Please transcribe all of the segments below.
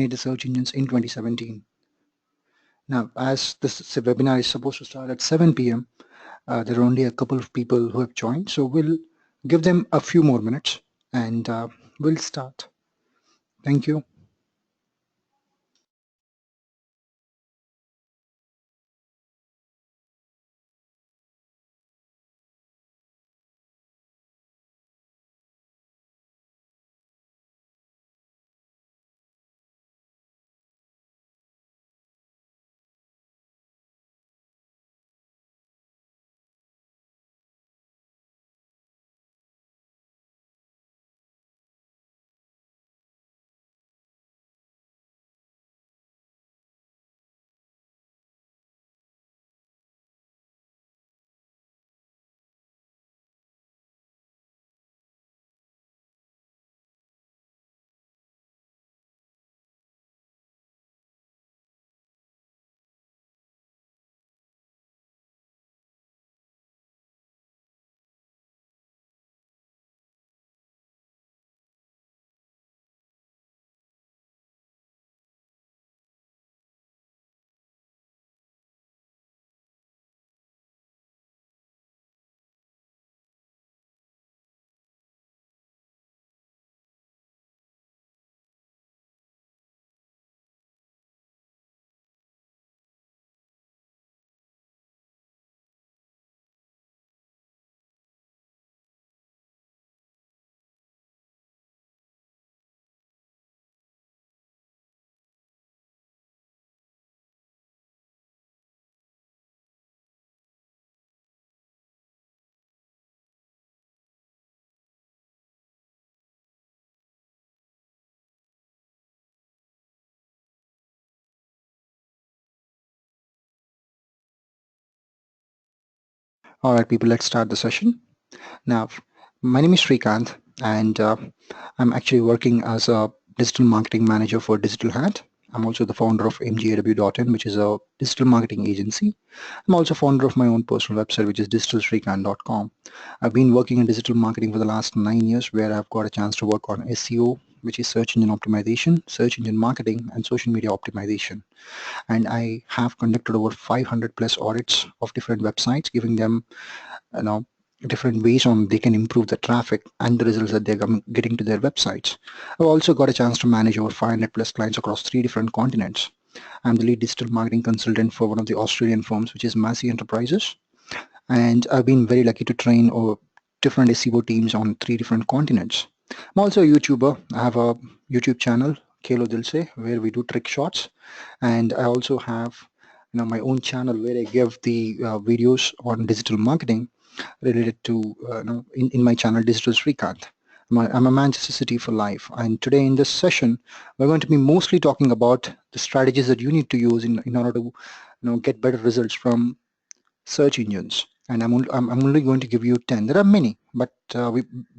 the search engines in 2017. Now, as this webinar is supposed to start at 7 p.m., there are only a couple of people who have joined, so we'll give them a few more minutes and we'll start. Thank you. All right, people, let's start the session. Now, my name is Srikanth, and I'm actually working as a digital marketing manager for Digital Hat. I'm also the founder of mgaw.in, which is a digital marketing agency. I'm also founder of my own personal website, which is digitalsrikanth.com. I've been working in digital marketing for the last 9 years, where I've got a chance to work on SEO, which is search engine optimization, search engine marketing, and social media optimization. And I have conducted over 500 plus audits of different websites, giving them you know different ways on they can improve the traffic and the results that they're getting to their websites. I've also got a chance to manage over 500 plus clients across 3 different continents. I'm the lead digital marketing consultant for one of the Australian firms, which is Massey Enterprises, and I've been very lucky to train over different SEO teams on 3 different continents. I'm also a YouTuber. I have a YouTube channel, Kelo Dilse, where we do trick shots, and I also have my own channel where I give the videos on digital marketing related to in my channel Digital Srikanth. I'm a Manchester City for life, and today in this session we're going to be mostly talking about the strategies that you need to use in order to get better results from search engines. And I'm only going to give you 10. There are many, but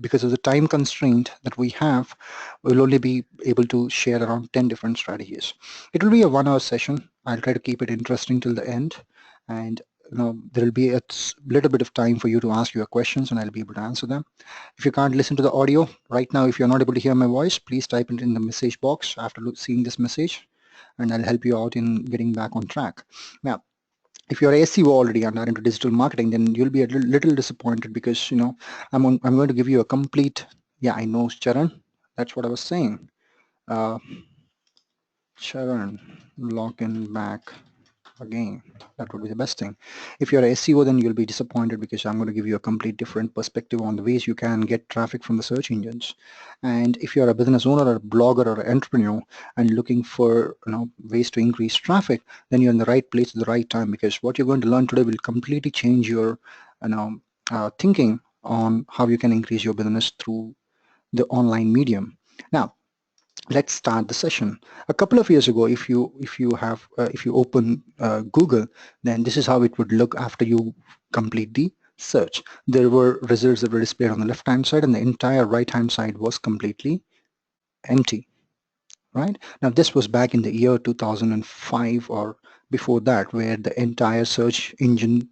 because of the time constraint that we have, we'll only be able to share around 10 different strategies. It will be a 1 hour session. I'll try to keep it interesting till the end, and there will be a little bit of time for you to ask your questions, and I'll be able to answer them. If you can't listen to the audio right now, if you're not able to hear my voice, please type it in the message box after seeing this message, and I'll help you out in getting back on track. Now, if you're a SEO already and are into digital marketing, then you'll be a little disappointed because I'm going to give you a complete. Yeah, I know, Charan. That's what I was saying. Charan, log in back again. That would be the best thing. If you're a SEO, then you'll be disappointed because I'm going to give you a complete different perspective on the ways you can get traffic from the search engines. And if you're a business owner or a blogger or an entrepreneur and looking for ways to increase traffic, then you're in the right place at the right time, because what you're going to learn today will completely change your thinking on how you can increase your business through the online medium. Now, let's start the session. A couple of years ago, if you open Google, then this is how it would look after you complete the search. There were results that were displayed on the left hand side, and the entire right hand side was completely empty. Right now, this was back in the year 2005 or before that, where the entire search engine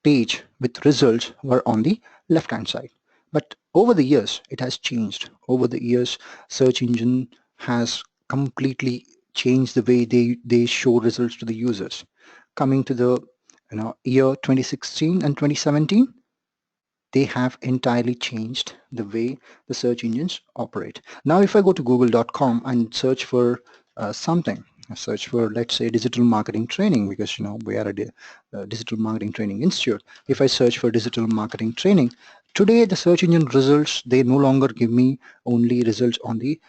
page with results were on the left hand side. But over the years, it has changed. Over the years, search engine has completely changed the way they show results to the users. Coming to the year 2016 and 2017, they have entirely changed the way the search engines operate. Now, if I go to google.com and search for something, I search for, let's say, digital marketing training, because we are a digital marketing training institute. If I search for digital marketing training, today the search engine results, they no longer give me only results on the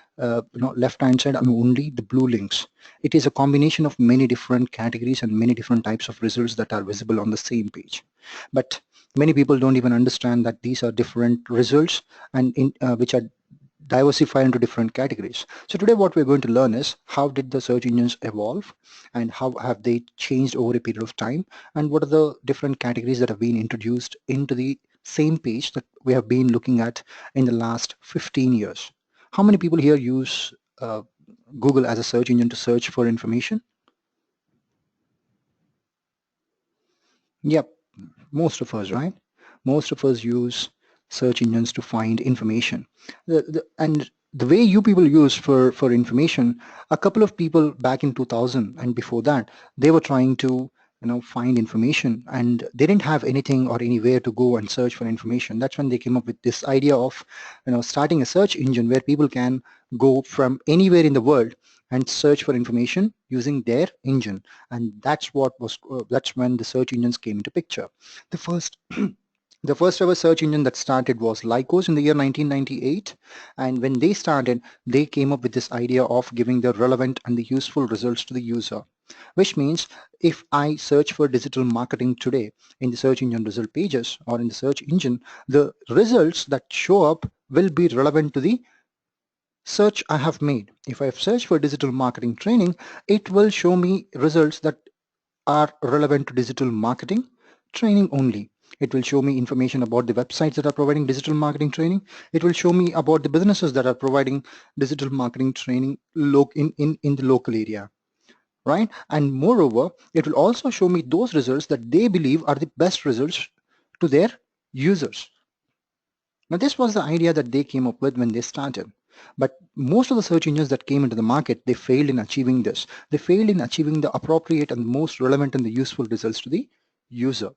left hand side, I mean only the blue links. It is a combination of many different categories and many different types of results that are visible on the same page. But many people don't even understand that these are different results, and which are diversified into different categories. So today what we're going to learn is, how did the search engines evolve, and how have they changed over a period of time, and what are the different categories that have been introduced into the same page that we have been looking at in the last 15 years. How many people here use Google as a search engine to search for information? Yep, most of us, right? Most of us use search engines to find information. And the way you people use for information, a couple of people back in 2000 and before that, they were trying to find information, and they didn't have anything or anywhere to go and search for information. That's when they came up with this idea of starting a search engine where people can go from anywhere in the world and search for information using their engine. And that's when the search engines came into picture. The first the first ever search engine that started was Lycos in the year 1998. And when they started, they came up with this idea of giving the relevant and the useful results to the user, which means if I search for digital marketing today in the search engine result pages or in the search engine, the results that show up will be relevant to the search I have made. If I have searched for digital marketing training, it will show me results that are relevant to digital marketing training only. It will show me information about the websites that are providing digital marketing training. It will show me about the businesses that are providing digital marketing training in the local area, right? And moreover, it will also show me those results that they believe are the best results to their users. Now, this was the idea that they came up with when they started. But most of the search engines that came into the market, they failed in achieving this. They failed in achieving the appropriate and most relevant and the useful results to the user.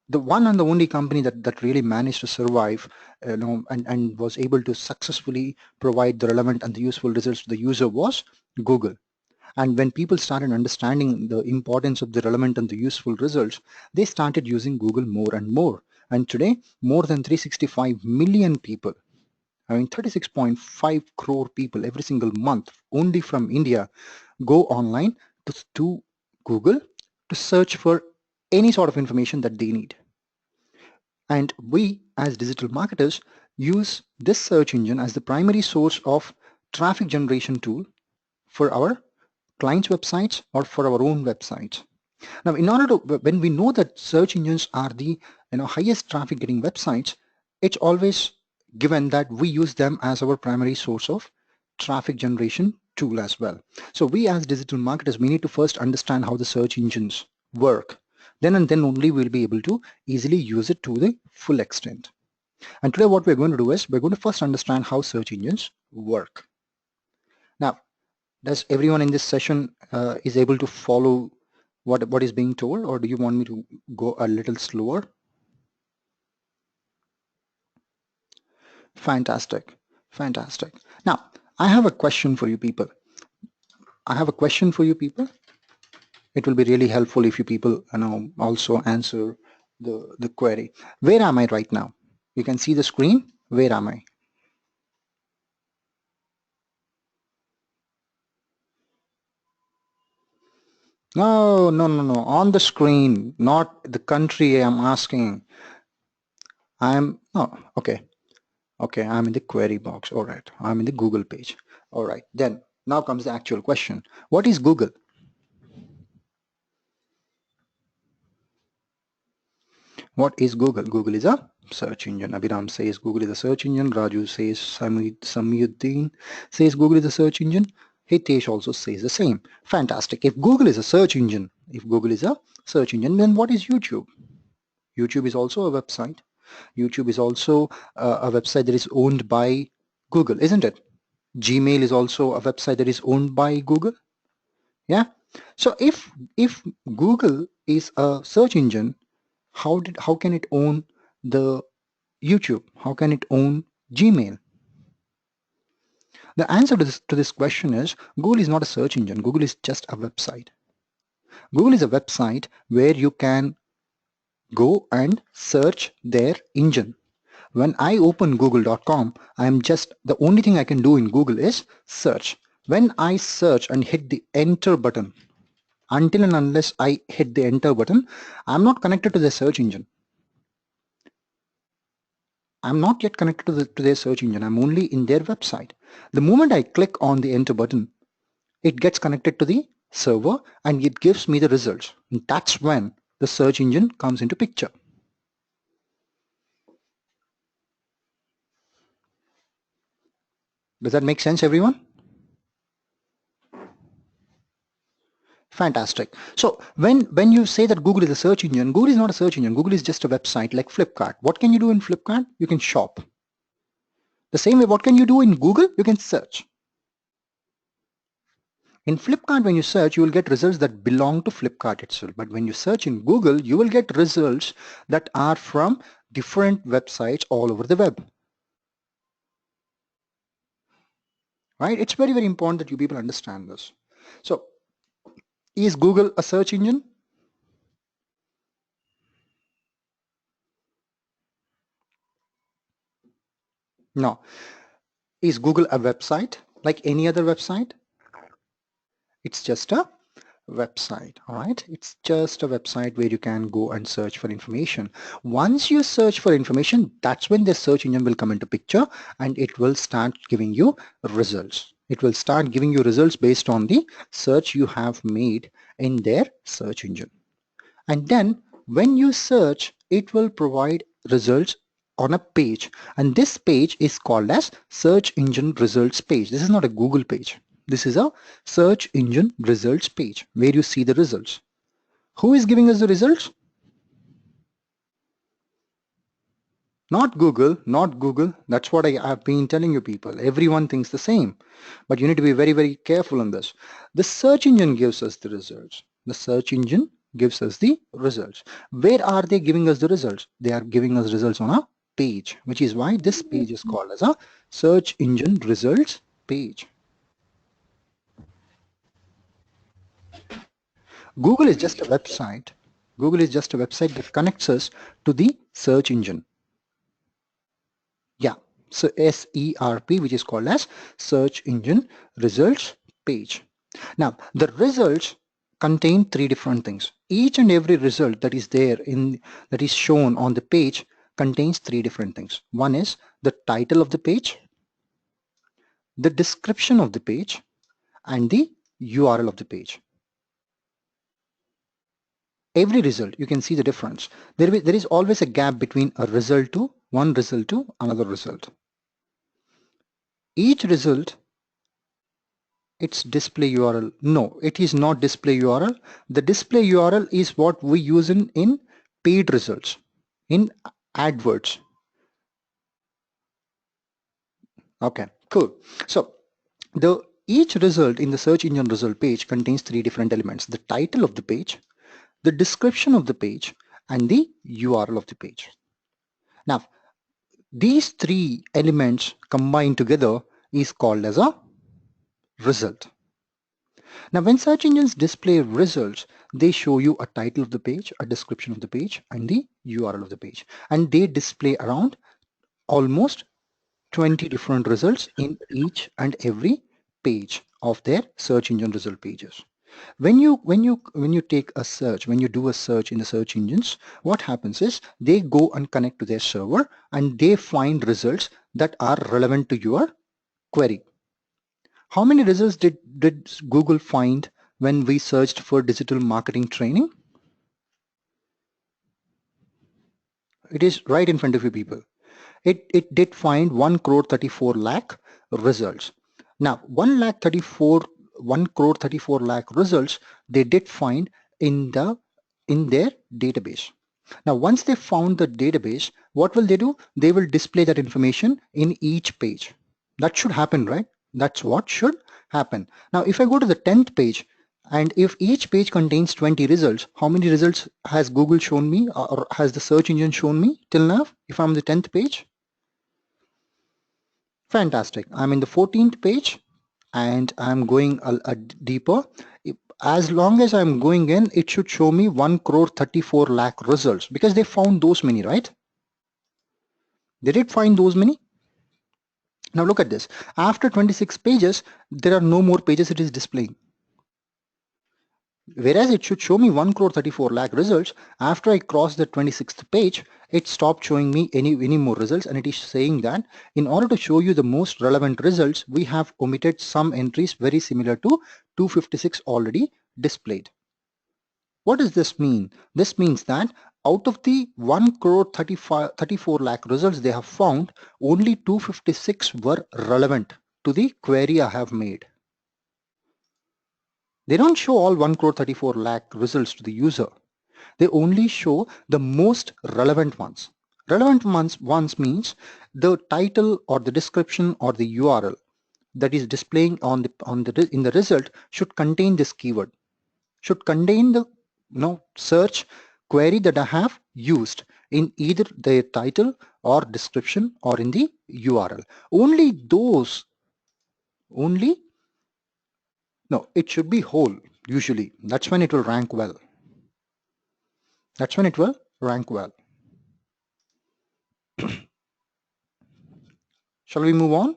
The one and the only company that really managed to survive, and was able to successfully provide the relevant and the useful results to the user was Google. And when people started understanding the importance of the relevant and the useful results, they started using Google more and more. And today, more than 365 million people, I mean 36.5 crore people every single month, only from India, go online to Google to search for any sort of information that they need. And we, as digital marketers, use this search engine as the primary source of traffic generation tool for our clients' websites or for our own websites. Now, in order to, when we know that search engines are the highest traffic getting websites, it's always given that we use them as our primary source of traffic generation tool as well. So we as digital marketers, we need to first understand how the search engines work. Then and then only we'll be able to easily use it to the full extent. And today what we're going to do is, we're going to first understand how search engines work. Now, does everyone in this session is able to follow what is being told, or do you want me to go a little slower? Fantastic, fantastic. Now, I have a question for you people. It will be really helpful if you people also answer the query. Where am I right now? You can see the screen. Where am I? No, no, no, no. On the screen, not the country I'm asking. Okay. Okay, I'm in the query box. All right, I'm in the Google page. All right, then now comes the actual question. What is Google? What is Google? Google is a search engine. Abhiram says Google is a search engine. Raju says, Samyuddin says Google is a search engine. Hitesh also says the same. Fantastic. If Google is a search engine, then what is YouTube? YouTube is also a website. YouTube is also a website that is owned by Google, isn't it? Gmail is also a website that is owned by Google. Yeah. So if Google is a search engine, how can it own the YouTube? How can it own Gmail? The answer to this question is Google is not a search engine. Google is just a website. Google is a website where you can go and search their engine. When I open google.com, I'm just, the only thing I can do in Google is search. When I search and hit the enter button, until and unless I hit the enter button, I'm not connected to the search engine. I'm not yet connected to their search engine. I'm only in their website. The moment I click on the enter button, it gets connected to the server and it gives me the results. And that's when the search engine comes into picture. Does that make sense, everyone? Fantastic. So when you say that Google is a search engine, Google is not a search engine. Google is just a website like Flipkart. What can you do in Flipkart? You can shop. The same way, what can you do in Google? You can search. In Flipkart, when you search, you will get results that belong to Flipkart itself. But when you search in Google, you will get results that are from different websites all over the web. Right? It's very, very important that you people understand this. So, is Google a search engine? No. Is Google a website like any other website? It's just a website. All right, it's just a website where you can go and search for information. Once you search for information, that's when the search engine will come into picture and it will start giving you results. It will start giving you results based on the search you have made in their search engine. And then when you search, it will provide results on a page, and this page is called as search engine results page. This is not a Google page. This is a search engine results page where you see the results. Who is giving us the results? Not Google, not Google. That's what I've been telling you people. Everyone thinks the same, but you need to be very, very careful on this. The search engine gives us the results. The search engine gives us the results. Where are they giving us the results? They are giving us results on a page, which is why this page is called as a search engine results page. Google is just a website. Google is just a website that connects us to the search engine. Yeah, so SERP, which is called as search engine results page. Now, the results contain three different things. Each and every result that is there that is shown on the page contains three different things. One is the title of the page, the description of the page, and the URL of the page. Every result, you can see the difference. There is always a gap between a result to one result to another result. Each result, its display URL. No, it is not display URL. The display URL is what we use in paid results, in AdWords. Okay, cool. So each result in the search engine result page contains three different elements: the title of the page, the description of the page, and the URL of the page. Now, these three elements combined together is called as a result. Now, when search engines display results, they show you a title of the page, a description of the page, and the URL of the page. And they display around almost 20 different results in each and every page of their search engine result pages. When you take a search, when you do a search in the search engines, what happens is they go and connect to their server and they find results that are relevant to your query. How many results did Google find when we searched for digital marketing training? It is right in front of you people. It did find 1 crore 34 lakh results. Now 1 crore 34 lakh results they did find in their database. Now once they found the database, what will they do? They will display that information in each page. That should happen, right? That's what should happen. Now if I go to the 10th page, And if each page contains 20 results, how many results has Google shown me, or has the search engine shown me till now? If I'm on the 10th page, fantastic. I'm in the 14th page and I'm going a deeper. As long as I'm going in, it should show me 1 crore 34 lakh results, because they found those many, right? They did find those many. Now look at this. After 26 pages, there are no more pages it is displaying. Whereas it should show me 1 crore 34 lakh results, after I cross the 26th page, it stopped showing me any more results, and it is saying that in order to show you the most relevant results, we have omitted some entries very similar to 256 already displayed. What does this mean? This means that out of the 1 crore 34 lakh results they have found, only 256 were relevant to the query I have made. They don't show all 1 crore 34 lakh results to the user. They only show the most relevant ones. Relevant ones means the title or the description or the URL that is displaying in the result should contain this keyword, should contain the search query that I have used in either the title or description or in the URL. It should be whole usually. That's when it will rank well. That's when it will rank well. Shall we move on?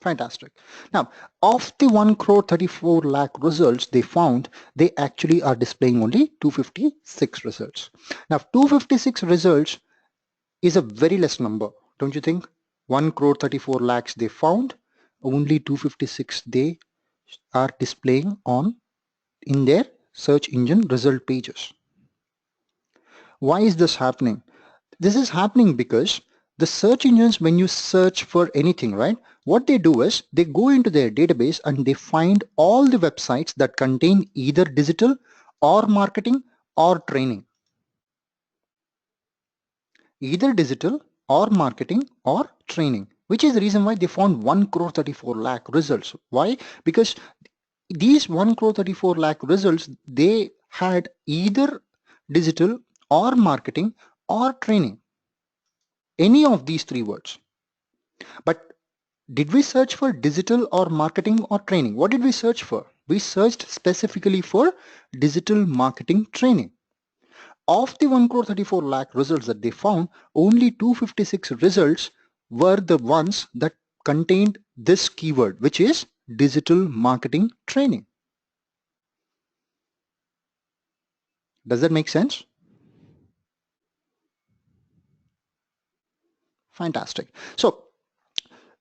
Fantastic. Now, of the 1 crore 34 lakh results they found, they actually are displaying only 256 results. Now, 256 results is a very less number, don't you think? 1 crore 34 lakhs they found, only 256 they are displaying in their search engine result pages. Why is this happening? This is happening because the search engines, when you search for anything, right, what they do is they go into their database and they find all the websites that contain either digital or marketing or training. Either digital or marketing or training, which is the reason why they found 1 crore 34 lakh results. Why? Because these 1 crore 34 lakh results, they had either digital or marketing or training, any of these three words. But did we search for digital or marketing or training? What did we search for? We searched specifically for digital marketing training. Of the 1 crore 34 lakh results that they found, only 256 results were the ones that contained this keyword, which is digital marketing training. Does that make sense? Fantastic. So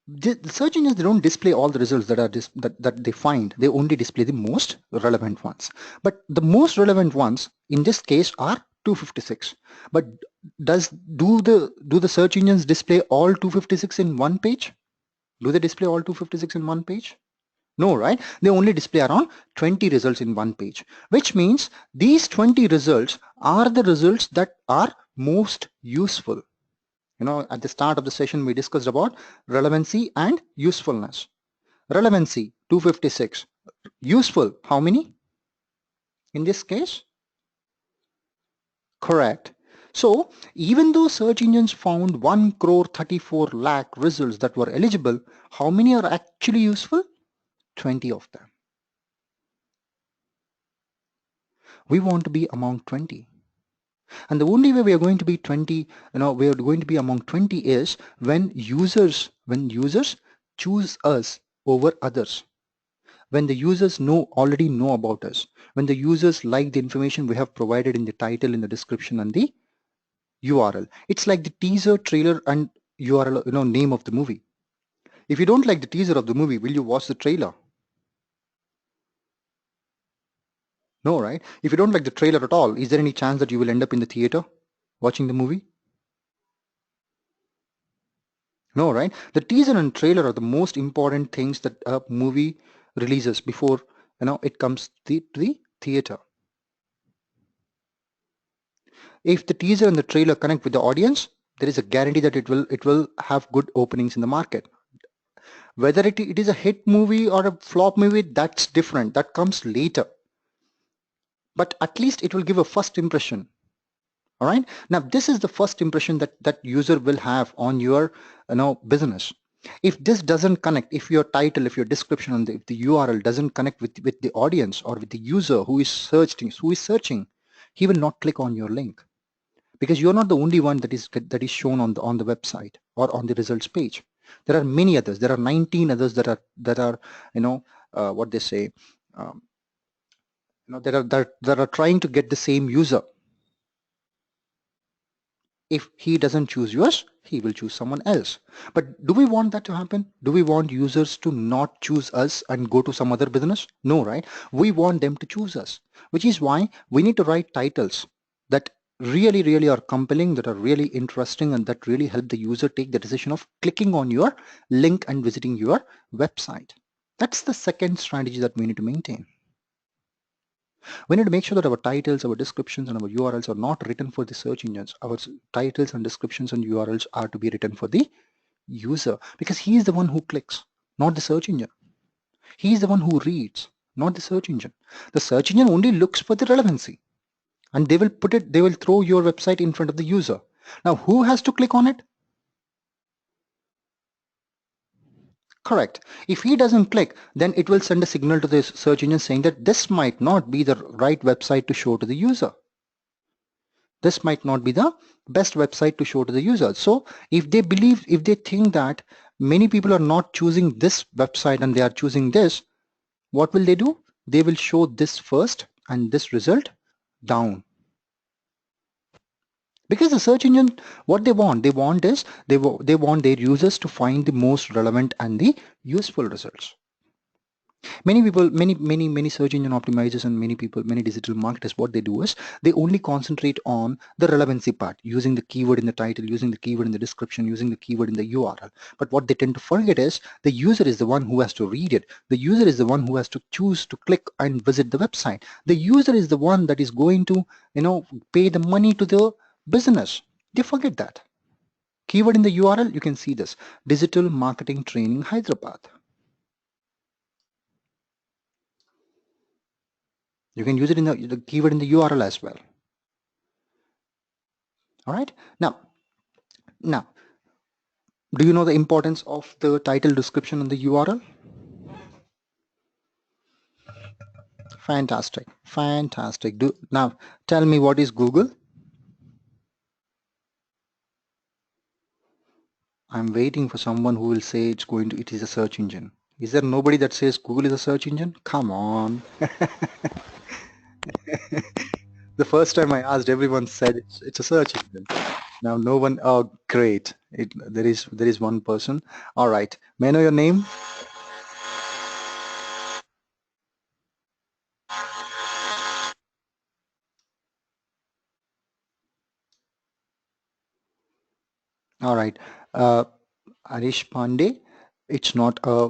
the search engines, they don't display all the results that they find. They only display the most relevant ones. But the most relevant ones in this case are 256. But do the search engines display all 256 in one page? Do they display all 256 in one page? No, right? They only display around 20 results in one page, which means these 20 results are the results that are most useful. At the start of the session, we discussed about relevancy and usefulness. Relevancy, 256. Useful, how many? In this case? Correct. So even though search engines found 1 crore 34 lakh results that were eligible, how many are actually useful? 20 of them. We want to be among 20. And the only way we are going to be 20, we are going to be among 20 is when users choose us over others. When the users already know about us, when the users like the information we have provided in the title, in the description, and the URL. It's like the teaser, trailer, and URL, name of the movie. If you don't like the teaser of the movie, will you watch the trailer? No, right? If you don't like the trailer at all, is there any chance that you will end up in the theater watching the movie? No, right? The teaser and trailer are the most important things that a movie releases before it comes to the theater. If the teaser and the trailer connect with the audience, there is a guarantee that it will have good openings in the market. Whether it is a hit movie or a flop movie, that's different. That comes later. But at least it will give a first impression. All right. Now, this is the first impression that user will have on your business. If this doesn't connect, if your title, if your description, and if the URL doesn't connect with the audience or with the user who is searching, he will not click on your link, because you're not the only one that is shown on the website or on the results page. There are many others. There are 19 others that are what they say, um, that are trying to get the same user. If he doesn't choose yours, he will choose someone else. But do we want that to happen? Do we want users to not choose us and go to some other business? No, right? We want them to choose us, which is why we need to write titles that really, really are compelling, that are really interesting, and that really help the user take the decision of clicking on your link and visiting your website. That's the second strategy that we need to maintain. We need to make sure that our titles, our descriptions, and our URLs are not written for the search engines. Our titles and descriptions and URLs are to be written for the user, because he is the one who clicks, not the search engine. He is the one who reads, not the search engine. The search engine only looks for the relevancy, and they will throw your website in front of the user. Now, who has to click on it? Correct. If he doesn't click, then it will send a signal to the search engine saying that this might not be the right website to show to the user. This might not be the best website to show to the user. So if they think that many people are not choosing this website and they are choosing this, what will they do? They will show this first and this result down. Because the search engine, what they want is they want their users to find the most relevant and the useful results. Many people, many search engine optimizers and many digital marketers, what they do is they only concentrate on the relevancy part, using the keyword in the title, using the keyword in the description, using the keyword in the URL. But what they tend to forget is the user is the one who has to read it. The user is the one who has to choose to click and visit the website. The user is the one that is going to, pay the money to the business. They forget that. Keyword in the URL, you can see this: Digital Marketing Training Hyderabad. You can use it in the keyword in the URL as well. All right. Now, do you know the importance of the title, description, and the URL? Fantastic. Fantastic. Now tell me, what is Google? I'm waiting for someone who will say it is a search engine. Is there nobody that says Google is a search engine? Come on. The first time I asked, everyone said it's a search engine. Now no one. Oh, great! There is one person. All right. May I know your name? All right. Arish Pandey. It's not a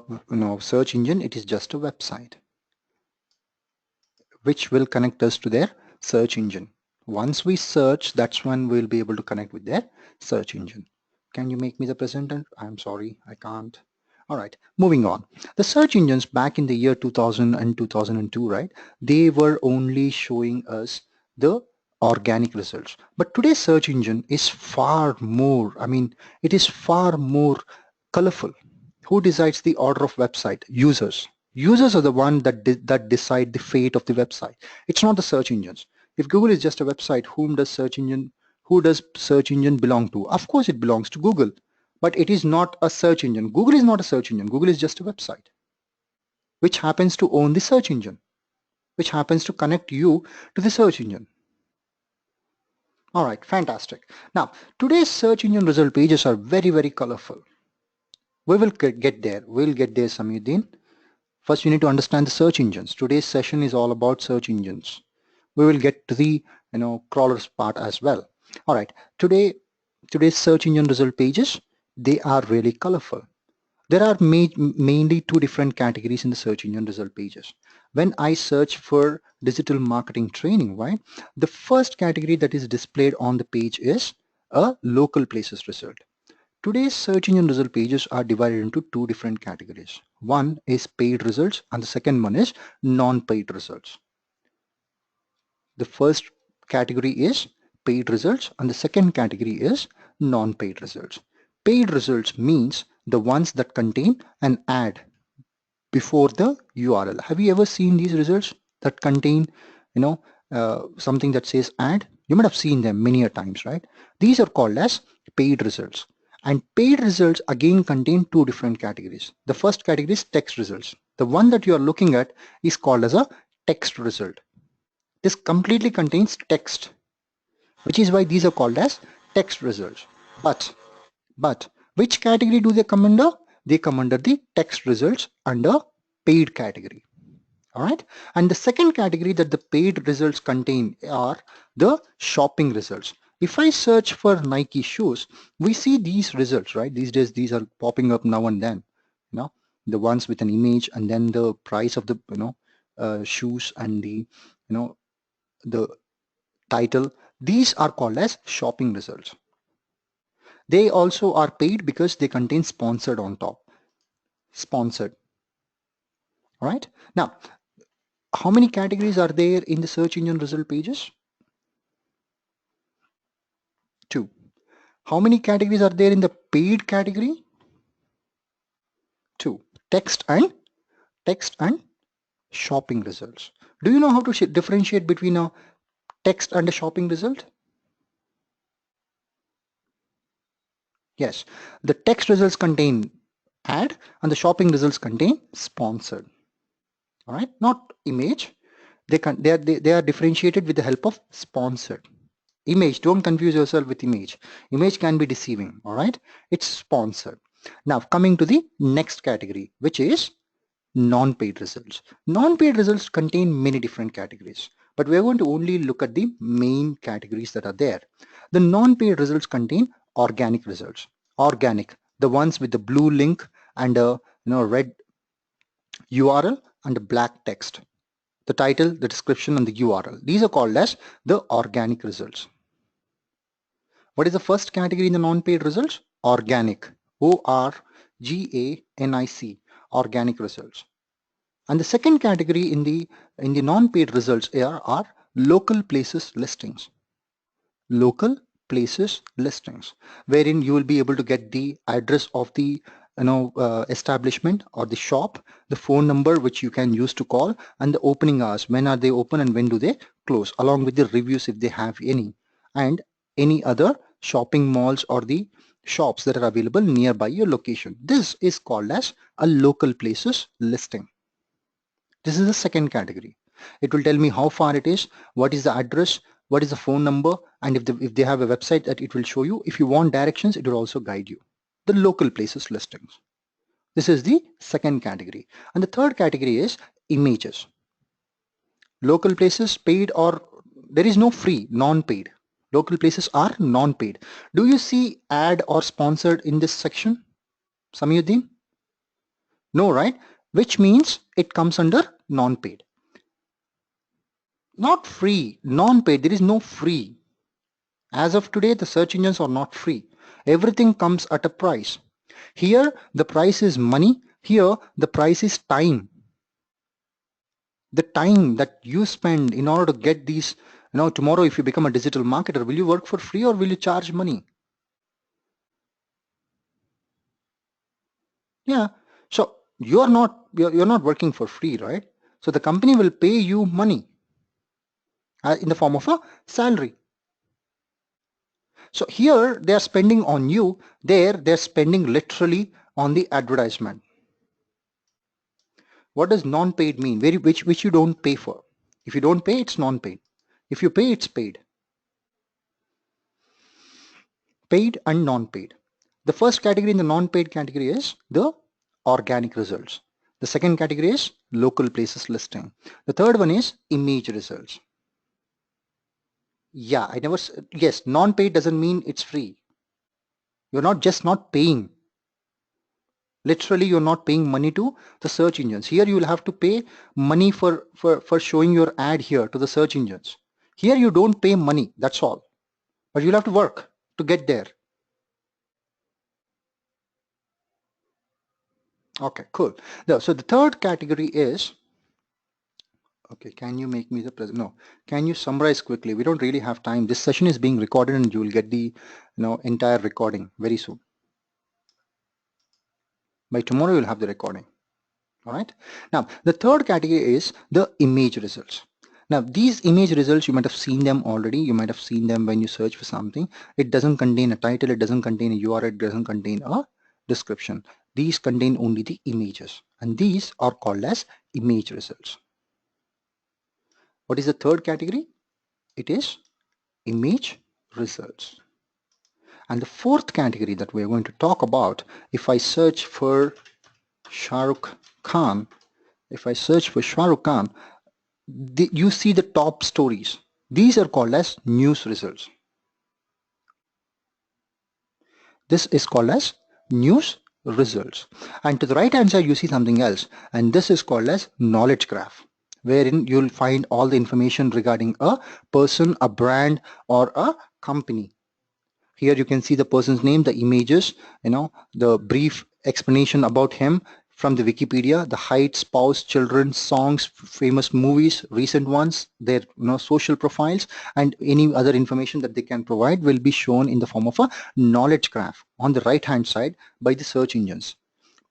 search engine. It is just a website which will connect us to their search engine. Once we search, that's when we'll be able to connect with their search engine. Can you make me the presenter? I'm sorry, I can't. All right, moving on. The search engines back in the year 2000 and 2002, right? They were only showing us the organic results. But today's search engine is far more, it is far more colorful. Who decides the order of website? Users. Users are the one that decide the fate of the website. It's not the search engines. If Google is just a website, who does search engine belong to? Of course it belongs to Google, but it is not a search engine. Google is not a search engine. Google is just a website which happens to own the search engine, which happens to connect you to the search engine. All right, fantastic. Now, today's search engine result pages are very, very colorful. We will get there. We'll get there, Samyuddin. First, you need to understand the search engines. Today's session is all about search engines. We will get to the crawlers part as well. All right. Today's search engine result pages, they are really colorful. There are mainly two different categories in the search engine result pages. When I search for digital marketing training, right, the first category that is displayed on the page is a local places result. Today's search engine result pages are divided into two different categories. One is paid results and the second one is non-paid results. The first category is paid results and the second category is non-paid results. Paid results means the ones that contain an ad before the URL. Have you ever seen these results that contain, something that says ad? You might have seen them many a times, right? These are called as paid results. And paid results again contain two different categories. The first category is text results. The one that you are looking at is called as a text result. This completely contains text, which is why these are called as text results. But which category do they come under? They come under the text results under paid category. All right. And the second category that the paid results contain are the shopping results. If I search for Nike shoes, we see these results, right? These days, these are popping up now and then, the ones with an image and then the price of the, shoes and the, the title. These are called as shopping results. They also are paid because they contain sponsored on top. Sponsored. All right. Now, how many categories are there in the search engine result pages? Two. How many categories are there in the paid category? Two. Text and shopping results. Do you know how to differentiate between a text and a shopping result? Yes. The text results contain ad and the shopping results contain sponsored. All right. Not image. They are differentiated with the help of sponsored. Image, don't confuse yourself with image. Image can be deceiving, all right? It's sponsored. Now, coming to the next category, which is non-paid results. Non-paid results contain many different categories, but we're going to only look at the main categories that are there. The non-paid results contain organic results. Organic, the ones with the blue link and a red URL and a black text. The title, the description, and the URL. These are called as the organic results. What is the first category in the non-paid results? Organic. ORGANIC. Organic results. And the second category in the non-paid results are local places listings. Local places listings, wherein you will be able to get the address of the establishment or the shop, the phone number which you can use to call, and the opening hours, when are they open and when do they close, along with the reviews if they have any, and any other shopping malls or the shops that are available nearby your location. This is called as a local places listing. This is the second category. It will tell me how far it is, what is the address, what is the phone number, and if they have a website that it will show you. If you want directions, it will also guide you. The local places listings. This is the second category. And the third category is images. Local places paid, or there is no free, non-paid. Local places are non-paid. Do you see ad or sponsored in this section, Samyuddin? No, right? Which means it comes under non-paid. Not free, non-paid. There is no free. As of today, the search engines are not free. Everything comes at a price. Here, the price is money. Here, the price is time. The time that you spend in order to get these, tomorrow if you become a digital marketer, will you work for free or will you charge money? Yeah. So you're not working for free, right? So the company will pay you money in the form of a salary. So here they are spending on you, there they're spending literally on the advertisement. What does non-paid mean? Which you don't pay for. If you don't pay, it's non-paid. If you pay, it's paid. Paid and non-paid. The first category in the non-paid category is the organic results. The second category is local places listing. The third one is image results. Yeah, yes, non-paid doesn't mean it's free. You're not paying. Literally, you're not paying money to the search engines. Here you will have to pay money for showing your ad here to the search engines. Here you don't pay money, that's all. But you'll have to work to get there. Okay, cool. So the third category is, okay, can you make me the present? No. Can you summarize quickly? We don't really have time. This session is being recorded and you will get the entire recording very soon. By tomorrow you'll have the recording. All right. Now the third category is the image results. Now these image results, you might have seen them already. You might have seen them when you search for something. It doesn't contain a title. It doesn't contain a URL. It doesn't contain a description. These contain only the images, and these are called as image results. What is the third category? It is image results. And the fourth category that we're going to talk about, if I search for Shah Rukh Khan, you see the top stories. These are called as news results. This is called as news results. And to the right hand side, you see something else. And this is called as knowledge graph, wherein you'll find all the information regarding a person, a brand, or a company. Here you can see the person's name, the images, the brief explanation about him from the Wikipedia, the height, spouse, children, songs, famous movies, recent ones, their social profiles, and any other information that they can provide will be shown in the form of a knowledge graph on the right hand side by the search engines.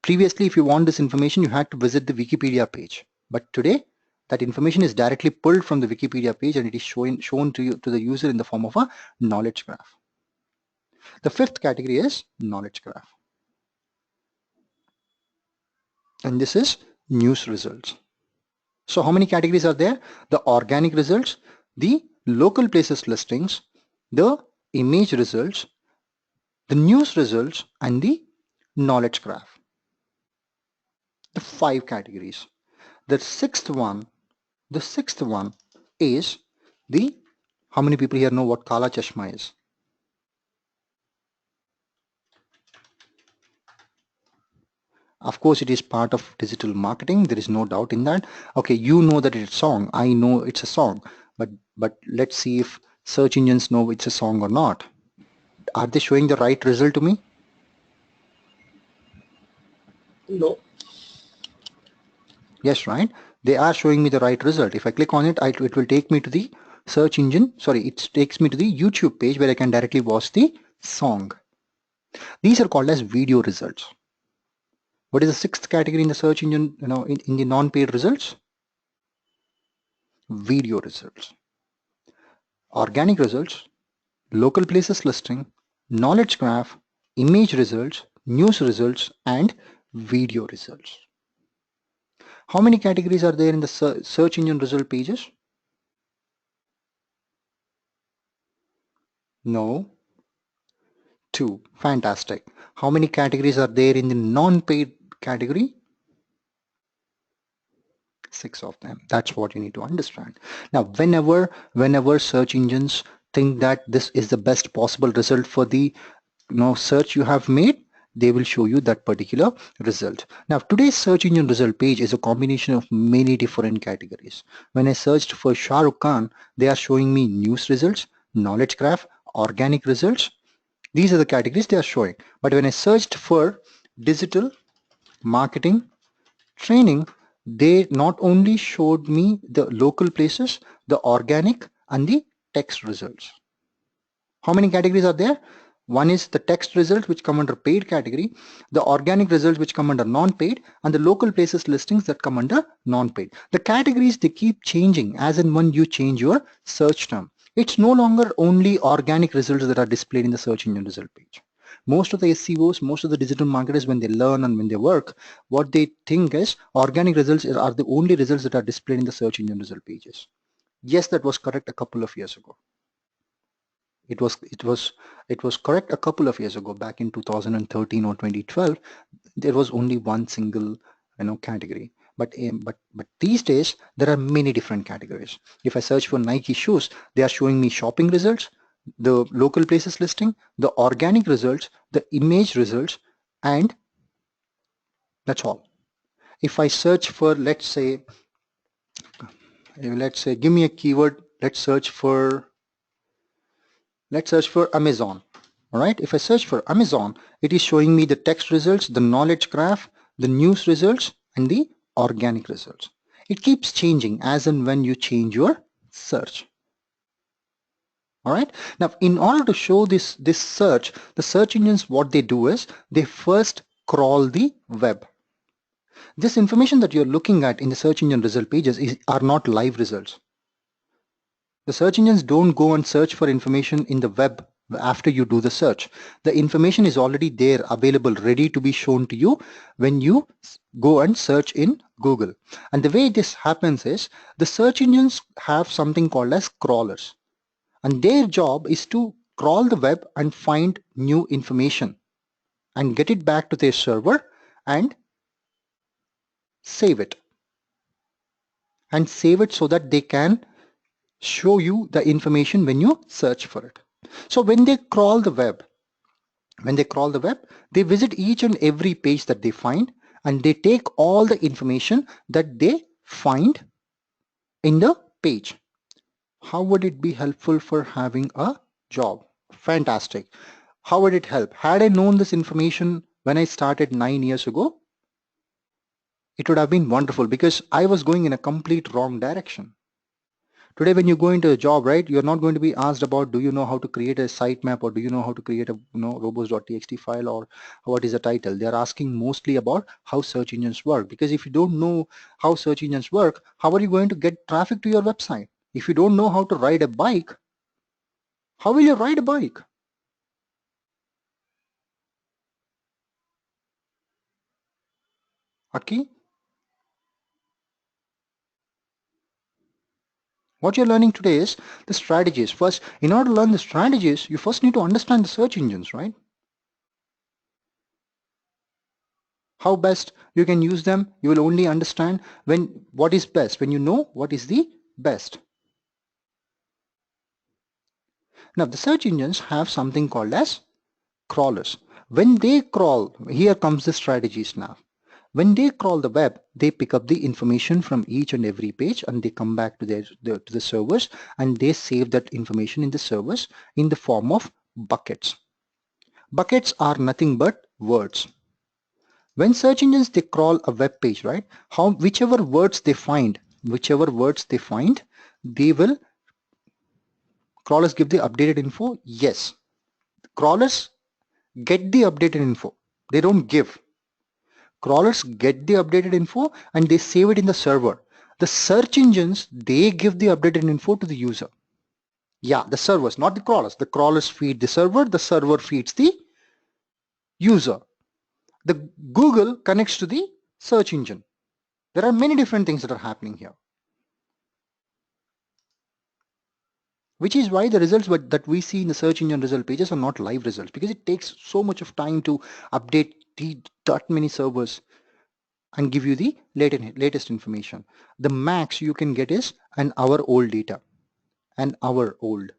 Previously, if you want this information, you had to visit the Wikipedia page. But today, that information is directly pulled from the Wikipedia page and it is shown to the user in the form of a knowledge graph. The fifth category is knowledge graph. And this is news results. So how many categories are there? The organic results, the local places listings, the image results, the news results, and the knowledge graph. The 5 categories. The sixth one is the, how many people here know what Kala Chashma is? Of course, it is part of digital marketing. There is no doubt in that. Okay, you know that it's a song. I know it's a song. But let's see if search engines know it's a song or not. Are they showing the right result to me? No. Yes, right? They are showing me the right result. If I click on it, it will take me to the search engine. Sorry, it takes me to the YouTube page where I can directly watch the song. These are called as video results. What is the sixth category in the search engine, in the non-paid results? Video results. Organic results, local places listing, knowledge graph, image results, news results, and video results. How many categories are there in the search engine result pages? No. 2. Fantastic. How many categories are there in the non-paid category? 6 of them. That's what you need to understand. Now, whenever search engines think that this is the best possible result for the search you have made, they will show you that particular result. Now, today's search engine result page is a combination of many different categories. When I searched for Shah Rukh Khan, they are showing me news results, knowledge graph, organic results. These are the categories they are showing. But when I searched for digital marketing training, they not only showed me the local places, the organic, and the text results. How many categories are there? One is the text results which come under paid category, the organic results which come under non-paid, and the local places listings that come under non-paid. The categories, they keep changing as and when you change your search term. It's no longer only organic results that are displayed in the search engine result page. Most of the SEOs, most of the digital marketers, when they learn and when they work, what they think is organic results are the only results that are displayed in the search engine result pages. Yes, that was correct a couple of years ago. It was correct a couple of years ago, back in 2013 or 2012. There was only one single category. But these days there are many different categories. If I search for Nike shoes, they are showing me shopping results, the local places listing, the organic results, the image results, and that's all. If I search for, let's say, give me a keyword, let's search for Amazon. All right, if I search for Amazon, it is showing me the text results, the knowledge graph, the news results, and the organic results. It keeps changing as and when you change your search. All right. Now, in order to show this search, the search engines, what they do is they first crawl the web. This information that you're looking at in the search engine result pages are not live results. The search engines don't go and search for information in the web after you do the search. The information is already there, available, ready to be shown to you when you go and search in Google. And the way this happens is the search engines have something called as crawlers. And their job is to crawl the web and find new information and get it back to their server and save it. And save it so that they can show you the information when you search for it. So when they crawl the web, they visit each and every page that they find, and they take all the information that they find in the page. How would it be helpful for having a job? Fantastic. How would it help? Had I known this information when I started 9 years ago, it would have been wonderful, because I was going in a complete wrong direction. Today, when you go into a job, right, you're not going to be asked about, do you know how to create a sitemap, or do you know how to create a robots.txt file, or what is the title? They're asking mostly about how search engines work, because if you don't know how search engines work, how are you going to get traffic to your website? If you don't know how to ride a bike, how will you ride a bike? Okay? What you're learning today is the strategies. First, in order to learn the strategies, you first need to understand the search engines, right? How best you can use them, you will only understand when what is best, when you know what is the best. Now, the search engines have something called as crawlers. When they crawl, here comes the strategies now. When they crawl the web, they pick up the information from each and every page, and they come back to to the servers, and they save that information in the servers in the form of buckets. Buckets are nothing but words. When search engines, they crawl a web page, right? Whichever words they find, they will, crawlers give the updated info. Yes, crawlers get the updated info. They don't give. Crawlers get the updated info and they save it in the server. The search engines, they give the updated info to the user. Yeah, the servers, not the crawlers. The crawlers feed the server feeds the user. The Google connects to the search engine. There are many different things that are happening here, which is why the results that we see in the search engine result pages are not live results, because it takes so much of time to update that many servers and give you the latest information. The max you can get is an hour old data, an hour old.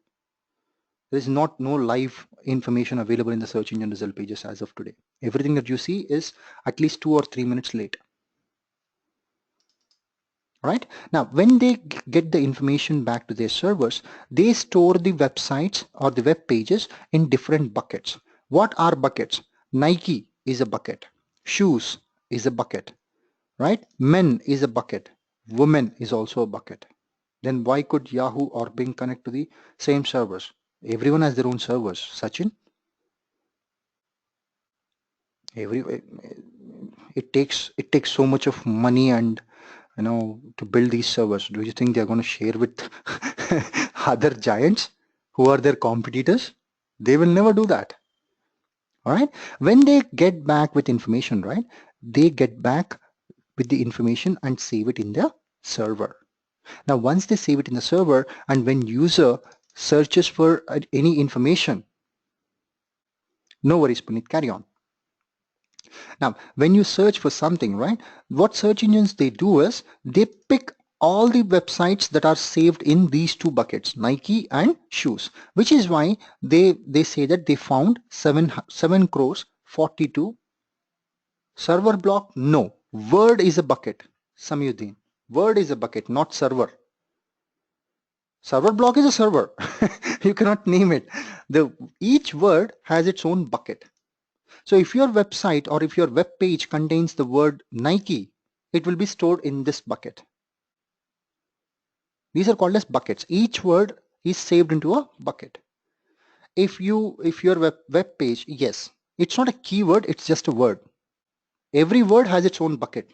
There is no live information available in the search engine result pages as of today. Everything that you see is at least 2 or 3 minutes late. Right? Now, when they get the information back to their servers, they store the websites or the web pages in different buckets. What are buckets? Nike is a bucket. Shoes is a bucket. Right? Men is a bucket. Women is also a bucket. Then why could Yahoo or Bing connect to the same servers? Everyone has their own servers. Sachin, it takes so much of money and to build these servers. Do you think they're going to share with other giants who are their competitors? They will never do that. All right. When they get back with information, right, they get back with the information and save it in their server. Now, once they save it in the server, and when user searches for any information, no worries, Puneet, carry on. Now, when you search for something, right, what search engines they do is they pick all the websites that are saved in these two buckets, Nike and shoes, which is why they say that they found 7 crores 42 server block. No, word is a bucket, Samyuddin. Word is a bucket, not server. Server block is a server. You cannot name it. Each word has its own bucket. So if your website or if your web page contains the word Nike, it will be stored in this bucket. These are called as buckets. Each word is saved into a bucket. If your web page, yes, it's not a keyword, it's just a word. Every word has its own bucket.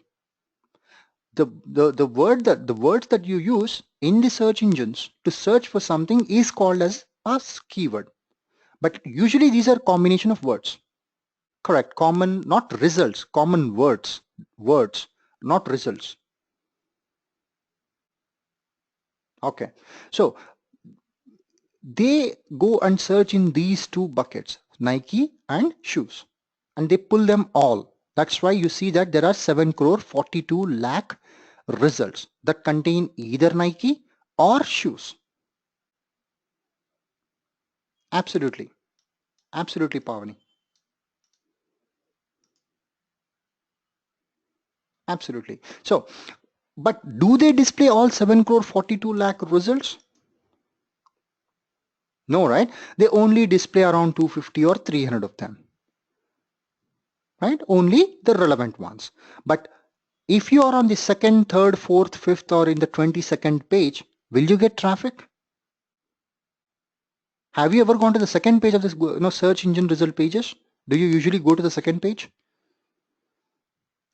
The words that you use in the search engines to search for something is called as a keyword. But usually these are combination of words. Correct. Common, not results, common words. Words, not results. Okay. So they go and search in these two buckets, Nike and shoes, and they pull them all. That's why you see that there are 7 crore 42 lakh results that contain either Nike or shoes. Absolutely. Absolutely, Pavani. Absolutely. So, but do they display all 7 crore 42 lakh results? No, right? They only display around 250 or 300 of them. Right? Only the relevant ones. But if you are on the second, third, fourth, fifth, or in the 22nd page, will you get traffic? Have you ever gone to the second page of this search engine result pages? Do you usually go to the second page?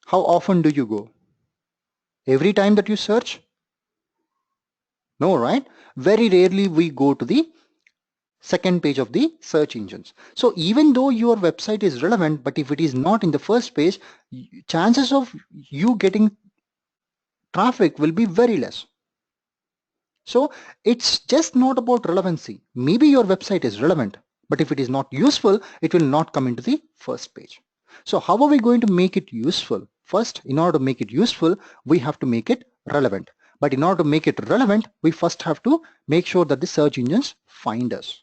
How often do you go? Every time that you search? No, right? Very rarely we go to the second page of the search engines. So even though your website is relevant, but if it is not in the first page, chances of you getting traffic will be very less. So it's just not about relevancy. Maybe your website is relevant, but if it is not useful, it will not come into the first page. So how are we going to make it useful? First, in order to make it useful, we have to make it relevant. But in order to make it relevant, we first have to make sure that the search engines find us.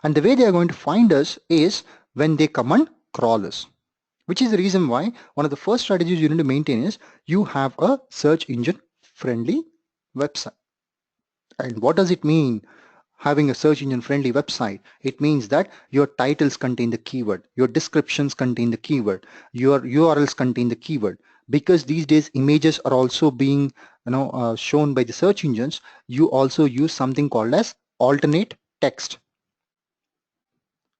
And the way they are going to find us is when they come and crawl us, which is the reason why one of the first strategies you need to maintain is you have a search engine friendly website. And what does it mean? Having a search engine friendly website, it means that your titles contain the keyword, your descriptions contain the keyword, your URLs contain the keyword. Because these days images are also being shown by the search engines, you also use something called as alternate text.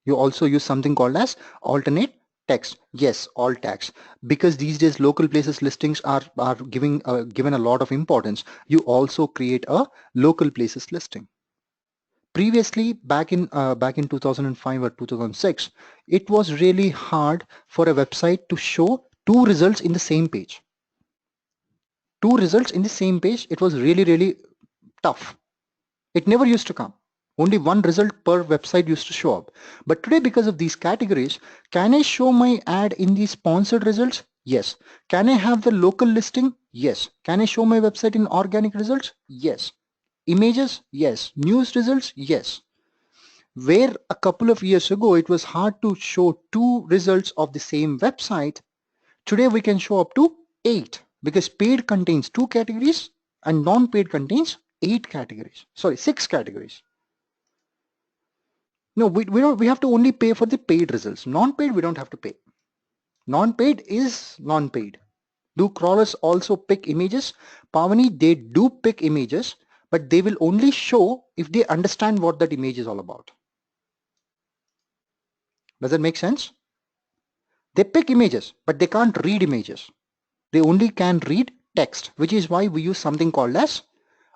You also use something called as alternate text. Yes, alt tags. Because these days local places listings are given a lot of importance. You also create a local places listing. Previously, back in 2005 or 2006, it was really hard for a website to show two results in the same page. Two results in the same page, it was really tough. It never used to come. Only one result per website used to show up. But today, because of these categories, can I show my ad in the sponsored results? Yes. Can I have the local listing? Yes. Can I show my website in organic results? Yes. Images? Yes. News results? Yes. Where a couple of years ago, it was hard to show two results of the same website. Today, we can show up to 8 because paid contains 2 categories and non-paid contains 8 categories. Sorry, 6 categories. No, we have to only pay for the paid results. Non-paid, we don't have to pay. Non-paid is non-paid. Do crawlers also pick images? Pavani, they do pick images, but they will only show if they understand what that image is all about. Does that make sense? They pick images, but they can't read images. They only can read text, which is why we use something called as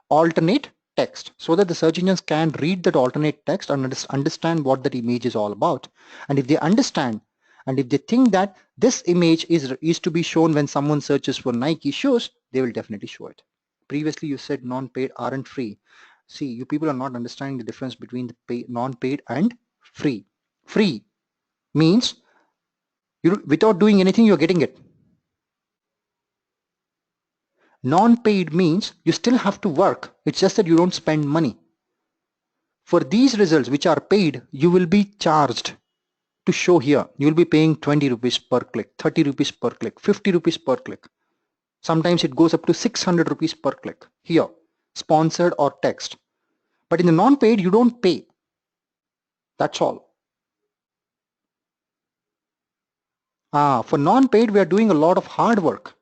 alternate text, so that the search engines can read that alternate text and understand what that image is all about. And if they understand, and if they think that this image is to be shown when someone searches for Nike shoes, they will definitely show it. Previously you said non-paid aren't free. See, you people are not understanding the difference between the non-paid and free. Free means without doing anything you're getting it. Non-paid means you still have to work. It's just that you don't spend money. For these results which are paid, you will be charged to show here. You will be paying 20 rupees per click, 30 rupees per click, 50 rupees per click. Sometimes it goes up to 600 rupees per click here, sponsored or text. But in the non-paid, you don't pay. That's all. For non-paid, we are doing a lot of hard work.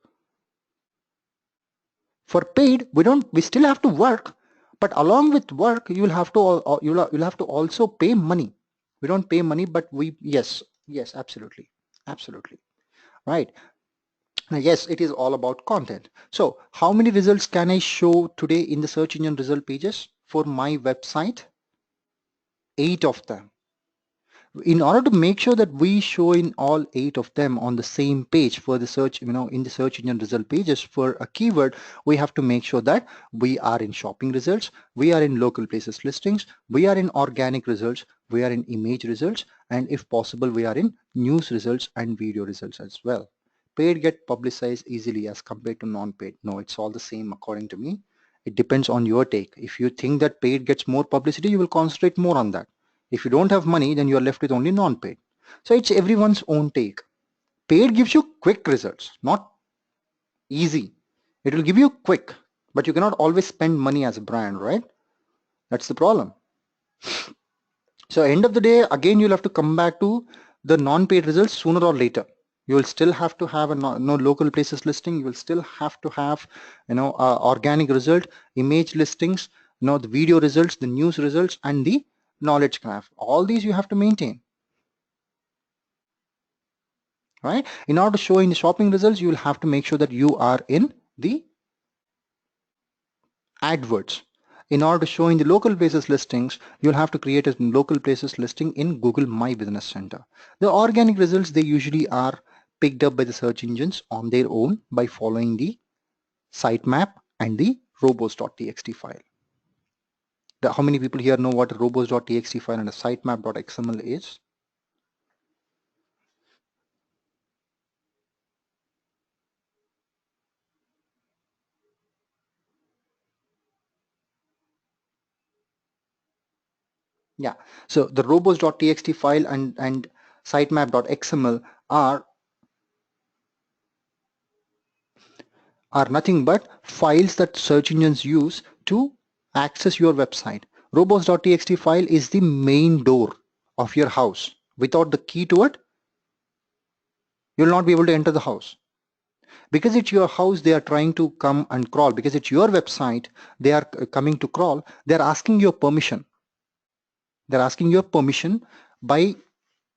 For paid, we still have to work, but along with work, you'll have to also pay money. We don't pay money, but yes, absolutely, absolutely, right. Now, yes, it is all about content. So how many results can I show today in the search engine result pages for my website? 8 of them. In order to make sure that we show in all 8 of them on the same page for the search, in the search engine result pages for a keyword, we have to make sure that we are in shopping results, we are in local places listings, we are in organic results, we are in image results, and if possible, we are in news results and video results as well. Paid get publicized easily as compared to non-paid. No, it's all the same according to me. It depends on your take. If you think that paid gets more publicity, you will concentrate more on that. If you don't have money, then you are left with only non-paid. So it's everyone's own take. Paid gives you quick results, not easy. It will give you quick, but you cannot always spend money as a brand, right? That's the problem. So end of the day, again, you'll have to come back to the non-paid results sooner or later. You will still have to have a no local places listing. You will still have to have, organic result, image listings, the video results, the news results, and the knowledge graph. All these you have to maintain. Right? In order to show in the shopping results, you will have to make sure that you are in the AdWords. In order to show in the local places listings, you'll have to create a local places listing in Google My Business Center. The organic results, they usually are picked up by the search engines on their own by following the sitemap and the robos.txt file. How many people here know what a robos.txt file and a sitemap.xml is? Yeah, so the robos.txt file and sitemap.xml are nothing but files that search engines use to access your website. Robos.txt file is the main door of your house. Without the key to it, you'll not be able to enter the house. Because it's your house, they are trying to come and crawl. Because it's your website, they are coming to crawl. They're asking your permission. They're asking your permission by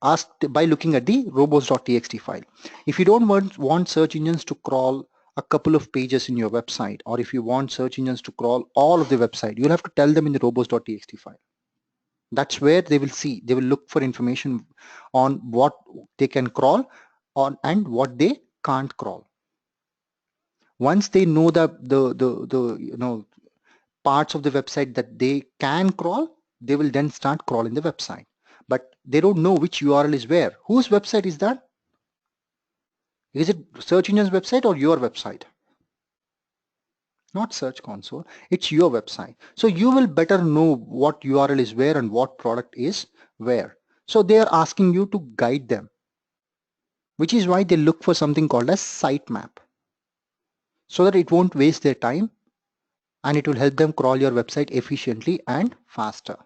looking at the robos.txt file. If you don't want search engines to crawl a couple of pages in your website, or if you want search engines to crawl all of the website, you'll have to tell them in the robos.txt file. That's where they will look for information on what they can crawl on and what they can't crawl. Once they know the parts of the website that they can crawl, they will then start crawling the website. But they don't know which URL is where. Whose website is that? Is it search engine's website or your website? Not Search Console, it's your website. So you will better know what URL is where and what product is where. So they are asking you to guide them, which is why they look for something called as sitemap, so that it won't waste their time and it will help them crawl your website efficiently and faster.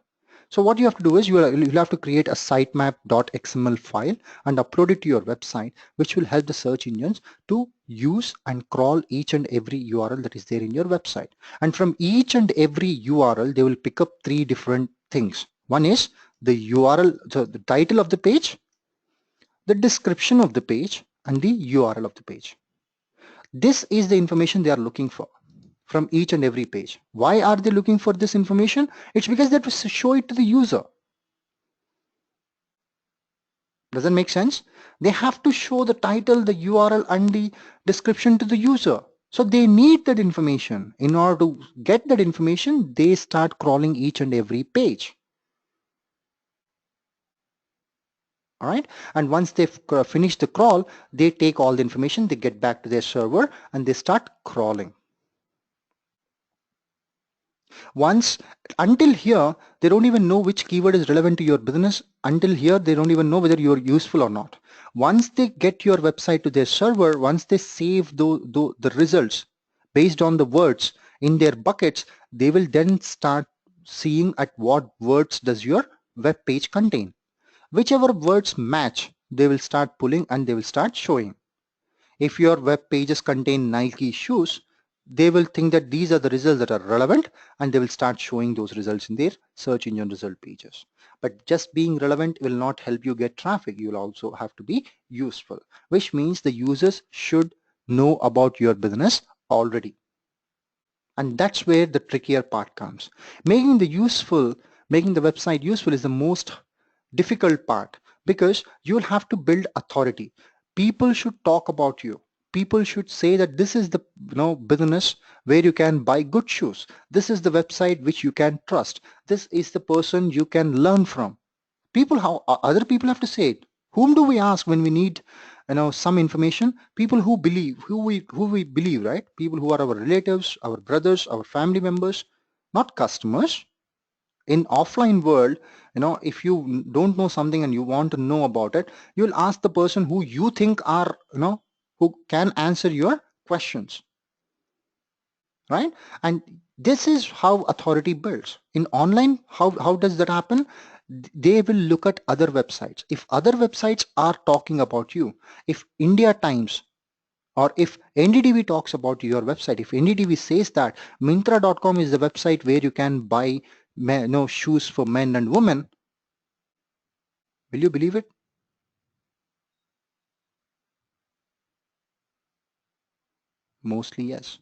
So what you have to do is you'll have to create a sitemap.xml file and upload it to your website, which will help the search engines to use and crawl each and every URL that is there in your website. And from each and every URL, they will pick up 3 different things. One is the URL, so the title of the page, the description of the page, and the URL of the page. This is the information they are looking for from each and every page. Why are they looking for this information? It's because they have to show it to the user. Does that make sense? They have to show the title, the URL, and the description to the user. So they need that information. In order to get that information, they start crawling each and every page. All right. And once they've finished the crawl, they take all the information, they get back to their server, and they start crawling. Until here, they don't even know which keyword is relevant to your business. Until here, they don't even know whether you're useful or not. Once they get your website to their server, once they save the results based on the words in their buckets, they will then start seeing at what words does your web page contain. Whichever words match they will start pulling and they will start showing. If your web pages contain Nike shoes, they will think that these are the results that are relevant and they will start showing those results in their search engine result pages. But just being relevant will not help you get traffic. You will also have to be useful, which means the users should know about your business already. And that's where the trickier part comes. Making the website useful is the most difficult part, because you'll have to build authority. People should talk about you. People should say that this is the business where you can buy good shoes. This is the website which you can trust. This is the person you can learn from. People, how other people have to say it. Whom do we ask when we need some information? People who believe, who we believe, right? People who are our relatives, our brothers, our family members, not customers. In offline world, if you don't know something and you want to know about it, you'll ask the person who you think are who can answer your questions, right? And this is how authority builds. In online, how does that happen? They will look at other websites. If other websites are talking about you, if India Times or if NDTV talks about your website, if NDTV says that Myntra.com is the website where you can buy shoes for men and women, will you believe it? Mostly yes.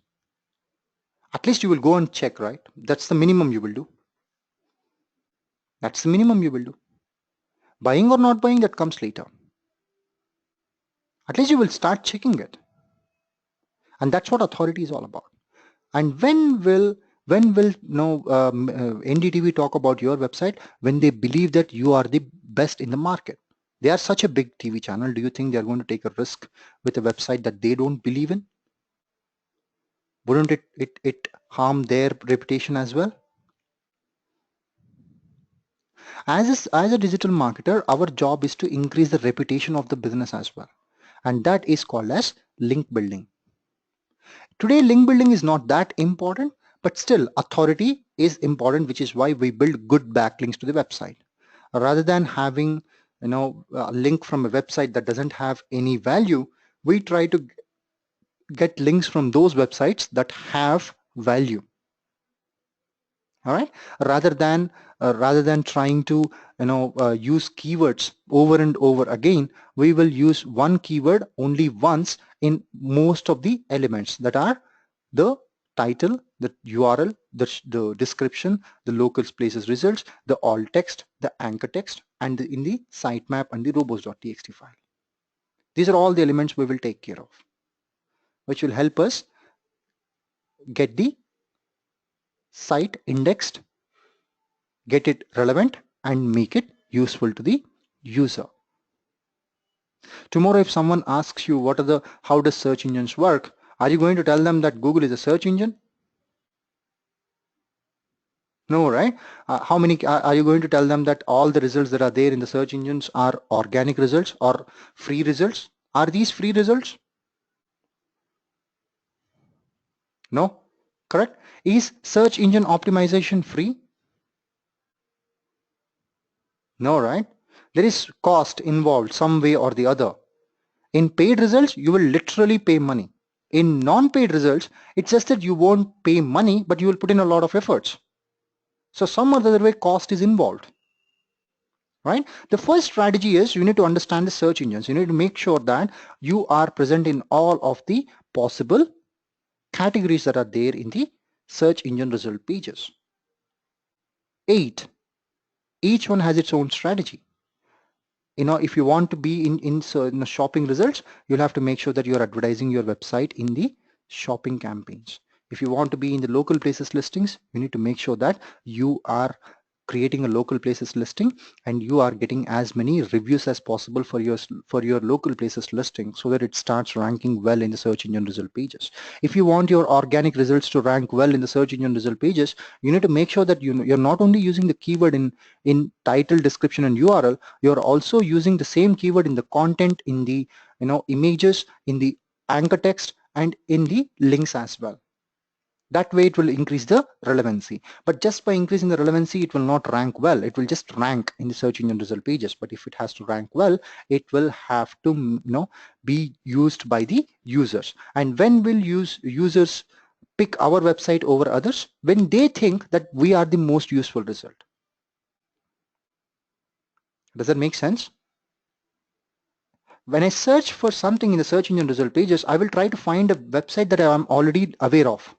At least you will go and check, right? That's the minimum you will do. That's the minimum you will do. Buying or not buying, that comes later. At least you will start checking it. And that's what authority is all about. And when will NDTV talk about your website? When they believe that you are the best in the market. They are such a big TV channel. Do you think they are going to take a risk with a website that they don't believe in? Wouldn't it harm their reputation as well? As a digital marketer, our job is to increase the reputation of the business as well. And that is called as link building. Today, link building is not that important, but still authority is important, which is why we build good backlinks to the website. Rather than having a link from a website that doesn't have any value, we try to get links from those websites that have value. All right, rather than trying to use keywords over and over again, we will use one keyword only once in most of the elements that are the title, the URL, the description, the locals places results, the alt text, the anchor text, and in the sitemap and the robots.txt file. These are all the elements we will take care of, which will help us get the site indexed, get it relevant, and make it useful to the user. Tomorrow, if someone asks you how does search engines work, are you going to tell them that Google is a search engine? No, right? How many are you going to tell them that all the results that are there in the search engines are organic results or free results? Are these free results? No, correct? Is search engine optimization free? No, right? There is cost involved some way or the other. In paid results, you will literally pay money. In non-paid results, it's just that you won't pay money, but you will put in a lot of efforts. So some other way cost is involved, right? The first strategy is you need to understand the search engines. You need to make sure that you are present in all of the possible categories that are there in the search engine result pages. 8. Each one has its own strategy. If you want to be in shopping results, you'll have to make sure that you're advertising your website in the shopping campaigns. If you want to be in the local places listings, you need to make sure that you are creating a local places listing and you are getting as many reviews as possible for your local places listing, so that it starts ranking well in the search engine result pages. If you want your organic results to rank well in the search engine result pages, you need to make sure that you're not only using the keyword in title, description, and URL, you're also using the same keyword in the content, in the images, in the anchor text, and in the links as well. That way it will increase the relevancy. But just by increasing the relevancy, it will not rank well. It will just rank in the search engine result pages. But if it has to rank well, it will have to be used by the users. And when will users pick our website over others? When they think that we are the most useful result. Does that make sense? When I search for something in the search engine result pages, I will try to find a website that I am already aware of.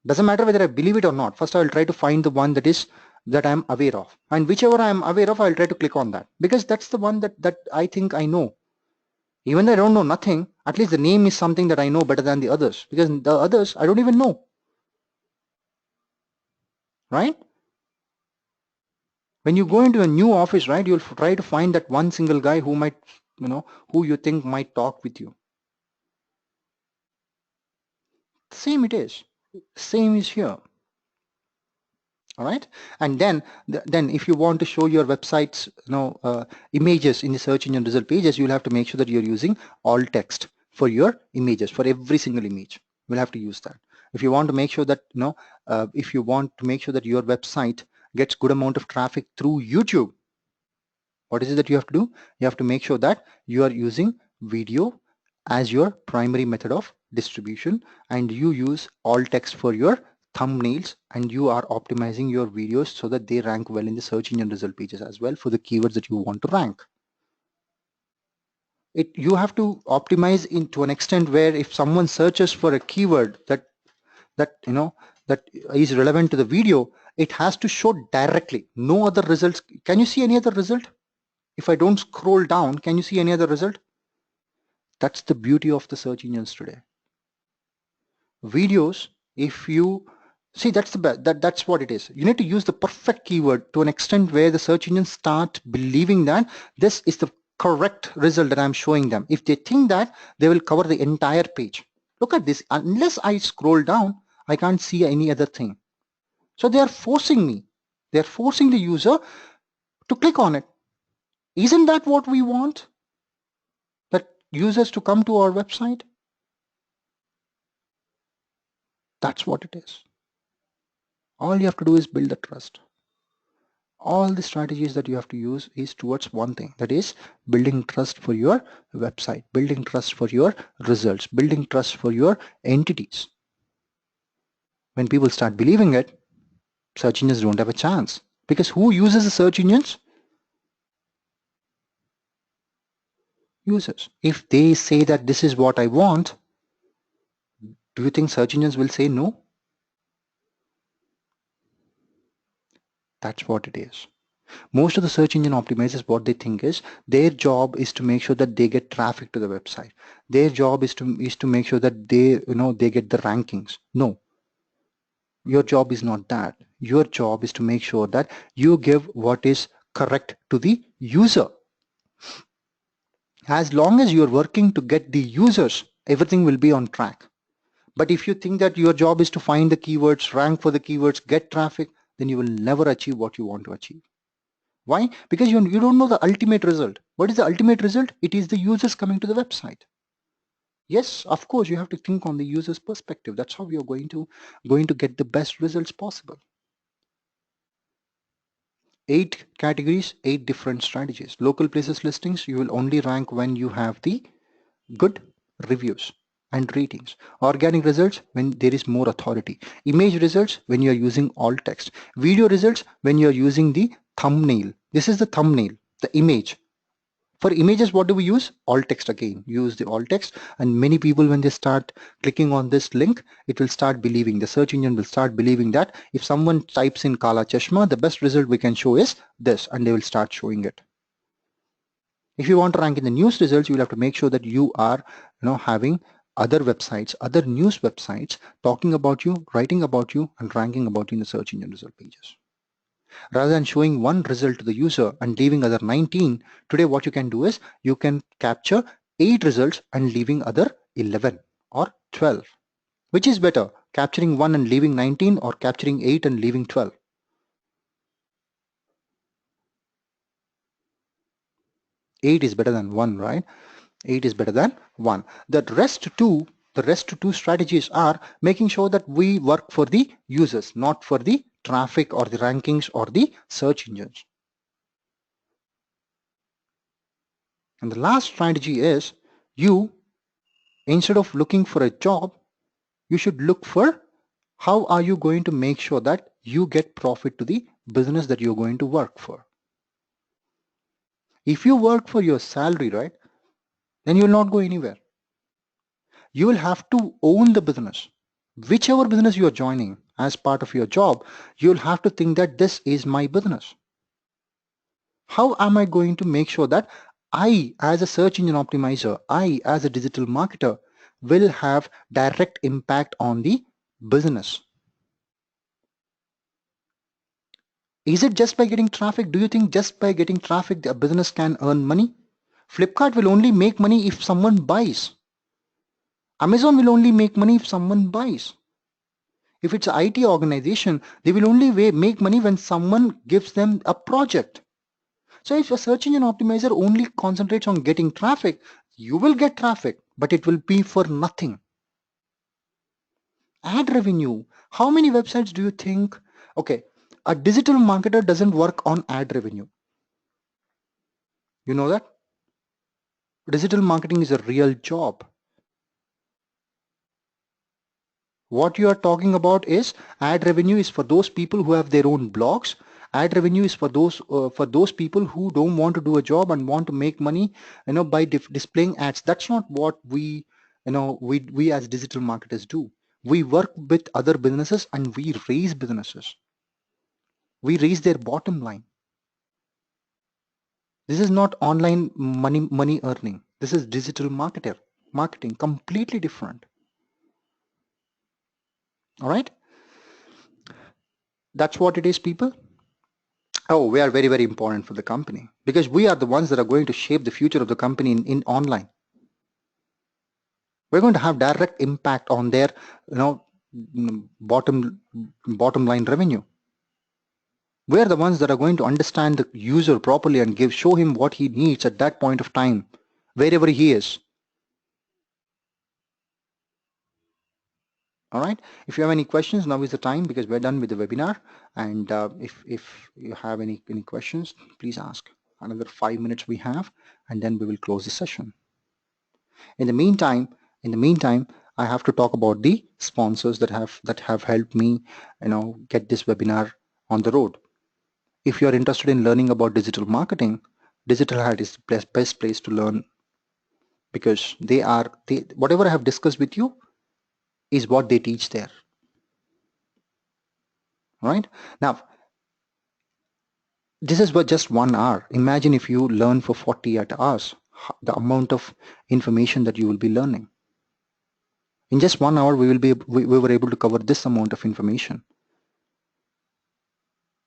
Doesn't matter whether I believe it or not. First, I will try to find the one that I'm aware of, and whichever I'm aware of, I'll try to click on that, because that's the one that I think I know. Even though I don't know nothing, at least the name is something that I know better than the others, because the others I don't even know, right? When you go into a new office, right, you'll try to find that one single guy who might, who you think might talk with you. Same it is. Same is here. All right, and then if you want to show your website's images in the search engine result pages, you'll have to make sure that you're using alt text for your images. For every single image, we'll have to use that. If you want to make sure that if you want to make sure that your website gets good amount of traffic through YouTube, what is it that you have to do? You have to make sure that you are using video as your primary method of distribution, and you use alt text for your thumbnails, and you are optimizing your videos so that they rank well in the search engine result pages as well for the keywords that you want to rank. You have to optimize into an extent where if someone searches for a keyword that that is relevant to the video, it has to show directly. No other results. Can you see any other result? If I don't scroll down, can you see any other result? That's the beauty of the search engines today. Videos, if you see, that's that's what it is. You need to use the perfect keyword to an extent where the search engines start believing that this is the correct result that I'm showing them. If they think that, they will cover the entire page. Look at this. Unless I scroll down, I can't see any other thing. So they are forcing me. They're forcing the user to click on it. Isn't that what we want? That users to come to our website? That's what it is. All you have to do is build the trust. All the strategies that you have to use is towards one thing, that is building trust for your website, building trust for your results, building trust for your entities. When people start believing it, search engines don't have a chance, because who uses the search engines? Users. If they say that this is what I want, do you think search engines will say no? That's what it is. Most of the search engine optimizers, what they think is their job is to make sure that they get traffic to the website. Their job is to make sure that they get the rankings. No, your job is not that. Your job is to make sure that you give what is correct to the user. As long as you're working to get the users, everything will be on track. But if you think that your job is to find the keywords, rank for the keywords, get traffic, then you will never achieve what you want to achieve. Why? Because you don't know the ultimate result. What is the ultimate result? It is the users coming to the website. Yes, of course, you have to think on the user's perspective. That's how you're going to get the best results possible. 8 categories, 8 different strategies. Local places listings, you will only rank when you have the good reviews and ratings. Organic results, when there is more authority. Image results, when you are using alt text. Video results, when you are using the thumbnail. This is the thumbnail, the image. For images, what do we use? Alt text again. Use the alt text, and many people, when they start clicking on this link, it will start believing, the search engine will start believing that if someone types in Kala Chashma, the best result we can show is this, and they will start showing it. If you want to rank in the news results, you will have to make sure that you are having other websites, other news websites talking about you, writing about you, and ranking about you in the search engine result pages. Rather than showing one result to the user and leaving other 19, today what you can do is you can capture 8 results and leaving other 11 or 12. Which is better, capturing 1 and leaving 19, or capturing 8 and leaving 12? 8 is better than 1, right? 8 is better than 1. The rest 2, The rest two strategies are making sure that we work for the users, not for the traffic or the rankings or the search engines. And the last strategy is, you, instead of looking for a job, you should look for how are you going to make sure that you get profit to the business that you're going to work for. If you work for your salary, right, then you will not go anywhere. You will have to own the business. Whichever business you are joining as part of your job, you'll have to think that this is my business. How am I going to make sure that I, as a search engine optimizer, I, as a digital marketer, will have direct impact on the business? Is it just by getting traffic? Do you think just by getting traffic, the business can earn money? Flipkart will only make money if someone buys. Amazon will only make money if someone buys. If it's an IT organization, they will only make money when someone gives them a project. So if a search engine optimizer only concentrates on getting traffic, you will get traffic, but it will be for nothing. Ad revenue. How many websites do you think? Okay, a digital marketer doesn't work on ad revenue. You know that? Digital marketing is a real job. What you are talking about is ad revenue is for those people who have their own blogs. Ad revenue is for those people who don't want to do a job and want to make money, by displaying ads. That's not what we as digital marketers do. We work with other businesses and we raise businesses. We raise their bottom line. This is not online money earning. This is digital marketing, completely different. All right. That's what it is, people. Oh, we are very, very important for the company because we are the ones that are going to shape the future of the company in online. We're going to have direct impact on their, bottom line revenue. We are the ones that are going to understand the user properly and show him what he needs at that point of time, wherever he is. All right. If you have any questions, now is the time because we're done with the webinar. And if you have any questions, please ask. Another 5 minutes we have, and then we will close the session. In the meantime, I have to talk about the sponsors that have helped me, get this webinar on the road. If you are interested in learning about digital marketing, Digital Hat is the best place to learn because whatever I have discussed with you is what they teach there. All right. Now, this is just 1 hour. Imagine if you learn for 48 hours, the amount of information that you will be learning. In just 1 hour, we were able to cover this amount of information.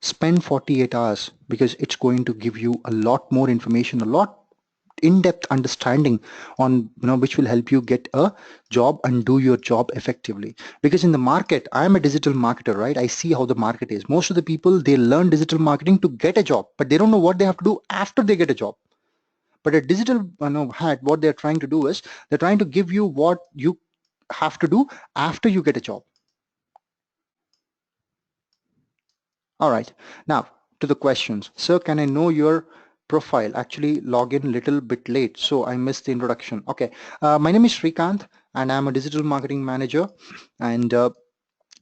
Spend 48 hours because it's going to give you a lot more information, a lot in-depth understanding on which will help you get a job and do your job effectively. Because in the market, I am a digital marketer, right? I see how the market is. Most of the people, they learn digital marketing to get a job, but they don't know what they have to do after they get a job. But a digital hat, what they're trying to do is they're trying to give you what you have to do after you get a job. All right, now to the questions. Sir, can I know your profile? Actually, log in a little bit late, so I missed the introduction. Okay, my name is Srikanth, and I'm a digital marketing manager, and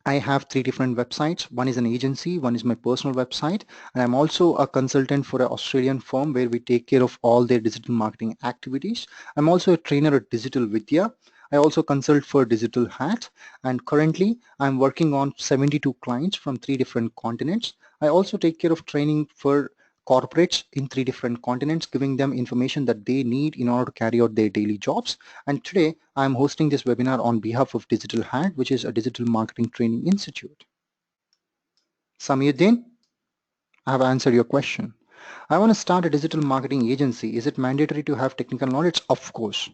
I have 3 different websites. One is an agency, one is my personal website, and I'm also a consultant for an Australian firm where we take care of all their digital marketing activities. I'm also a trainer at Digital Vidya. I also consult for Digital Hat, and currently I'm working on 72 clients from 3 different continents. I also take care of training for corporates in 3 different continents, giving them information that they need in order to carry out their daily jobs. And today I'm hosting this webinar on behalf of Digital Hat, which is a digital marketing training institute. Samyuddin, I have answered your question. I want to start a digital marketing agency. Is it mandatory to have technical knowledge? Of course.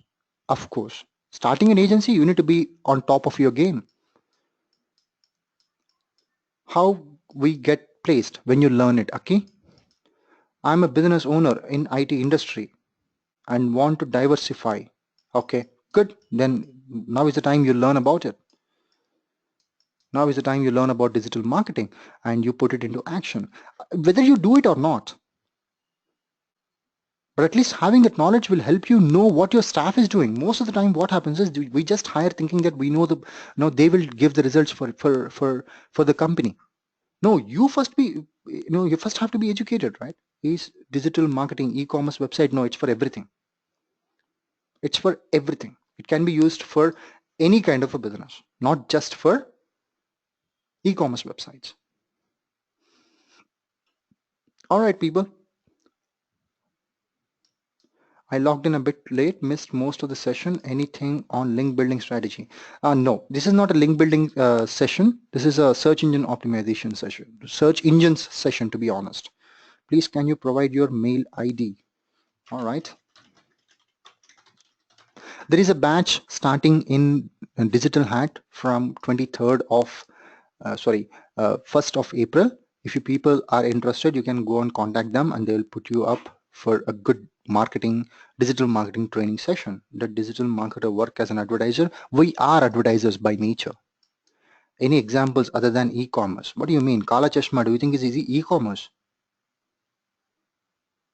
Of course. Starting an agency, you need to be on top of your game. How we get placed when you learn it, okay? I'm a business owner in IT industry and want to diversify. Okay, good. Then Now is the time you learn about it. Now is the time you learn about digital marketing and you put it into action, whether you do it or not. But at least having that knowledge will help you know what your staff is doing. Most of the time, what happens is we just hire thinking that we know they will give the results for the company. No, you first have to be educated, right? Is digital marketing, e-commerce website? No, it's for everything. It's for everything. It can be used for any kind of a business, not just for e-commerce websites. All right, people. I logged in a bit late, missed most of the session. Anything on link building strategy? No, this is not a link building session. This is a search engine optimization session, search engines session, to be honest. Please, can you provide your mail ID? All right. There is a batch starting in Digital Hat from 23rd of, 1st of April. If you people are interested, you can go and contact them and they'll put you up for a good digital marketing training session. The digital marketer work as an advertiser. We are advertisers by nature. Any examples other than e-commerce? What do you mean? Kala Chashma, do you think is easy? E-commerce.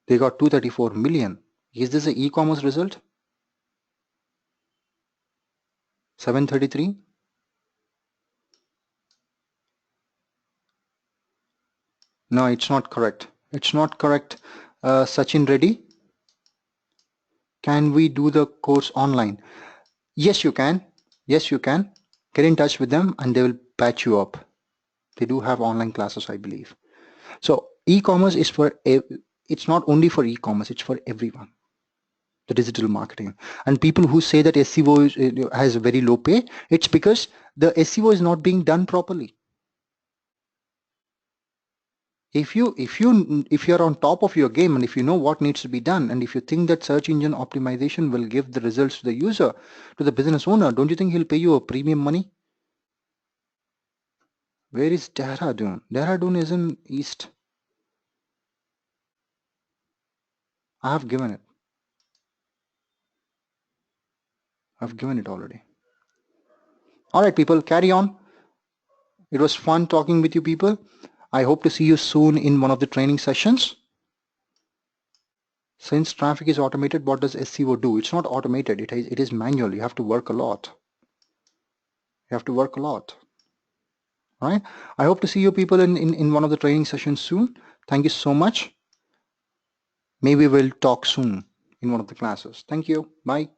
They got 234 million. Is this an e-commerce result? 733? No, it's not correct. It's not correct. Sachin Reddy, can we do the course online? Yes, you can. Yes, you can. Get in touch with them and they will patch you up. They do have online classes, I believe. So e-commerce is it's not only for e-commerce, it's for everyone. The digital marketing. And people who say that SEO has very low pay, it's because the SEO is not being done properly. If you're on top of your game and if you know what needs to be done and if you think that search engine optimization will give the results to the user, to the business owner, don't you think he'll pay you a premium money? Where is Dehradun? Dehradun is in east. I have given it. I've given it already. All right, people, carry on. It was fun talking with you people. I hope to see you soon in one of the training sessions. Since traffic is automated, what does SEO do? It's not automated. It is manual. You have to work a lot. You have to work a lot. All right. I hope to see you people in one of the training sessions soon. Thank you so much. Maybe we'll talk soon in one of the classes. Thank you. Bye.